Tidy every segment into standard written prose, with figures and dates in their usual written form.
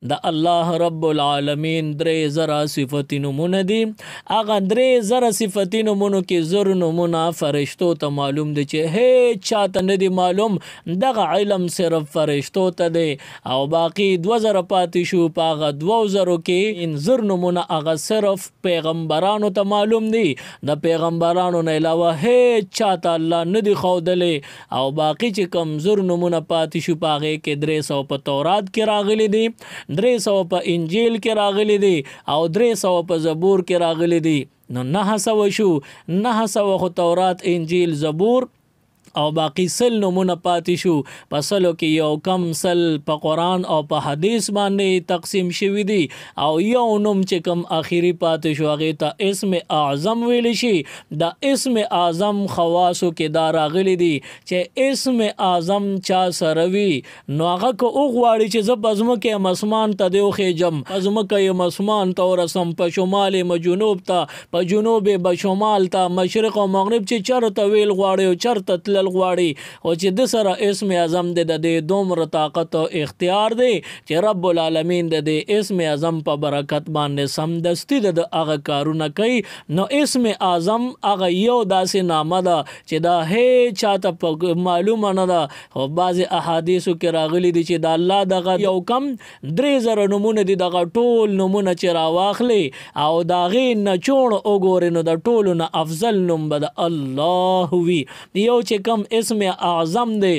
د الله رب العالمین درې زره صفتی نمونه دي. هغه درې زره صفتی نمونو کې زر نمونه فرشتو ته معلوم دي چې هیڅ چاته نه دي معلوم، دغه علم صرف فرشتو ته دی. او باقی 2000 پاتې شو، په هغه 2000 کې زر نمونه هغه صرف پیغمبرانو ته معلوم دي. د پیغمبرانو نه علاوه هیڅ چاته الله نه دی ښودلی. او باقی چې کم زر نمونه پاتې شو، په هغې کې 300 په تورات کې راغلي دي، 300 په انجیل کې راغلي دي، او 300 په زبور کې راغلي دي. نو 900 شو، 900 خو تورات انجیل زبور، او باقی 100 نمونه پاتې شو. په 100 کې یو کم 100 په قرآن او په حدیث باندې تقسیم شوي دي، او یو نوم چې کم آخري پاتې شو هغې ته اسم اعظم ویلی شي. د اسم اعظم خواصو کې دا راغلی دي چې اسم اعظم چا سره وي نو هغه که وغواړي چې زه په ځمکه یم اسمان ته دې وخېجم، په ځمکه یم اسمان ته ورسم، په شمال یم جنوب ته، په جنوب به شمال ته، مشرق او مغرب چې چرته ویل غواړي او چرته تلل غواړي، او چې د سره اسم اعظم د دې دومره طاقت او اختیار دی چې رب العالمین د دې اسم اعظم په برکت باندې سمدستی د هغه کارونه کوي. نو اسم اعظم هغه یو داسې نامه ده چې دا هیڅ چاته معلومه نه ده. خو بعضې احادیثو کې راغلي دي چې د الله دغه یو کم 3000 نمونه دي، دغه ټول نمونه چې راواخلي او د هغې نه چوڼ وګورې نو د ټولو نه افضل نوم به د الله وي. یو چې کم اسم اعظم دی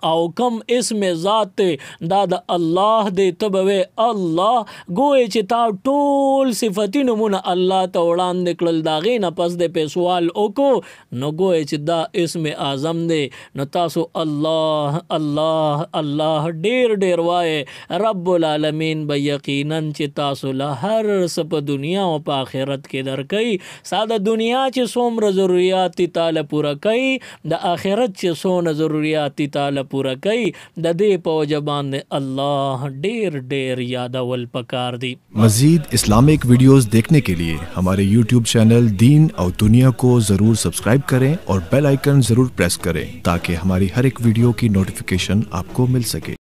او کم اسم ذات دی دا د الله دی، ته به وې الله، ګوې چې تا ټول صفتي نمونه الله ته وړاندې کړل، د هغې نه پس د پې سوال وکړو نو ګوې چې دا اسم اعظم دی. نو تاسو الله الله الله ډیر ډیر وایې، رب العالمین به یقینا چې تاسو له هر څه په دنیا او په آخرت کې درکوي. ساده دنیا چې څومره ضروریات دي تاله پوره کوي، د آخرت چې څونه ضروریات دي تاله پورا کوي. د دې په وجه باندې الله ډیر ډیر یادول پکار دي. مزید اسلامک ویڈیوز دیکھنے کے لیے ہمارے یوٹیوب چینل دین اور دنیا کو ضرور سبسکرائب کریں اور بیل آئیکن ضرور پریس کریں تاکہ ہماری ہر ایک ویڈیو کی نوٹیفیکیشن آپ کو مل سکے.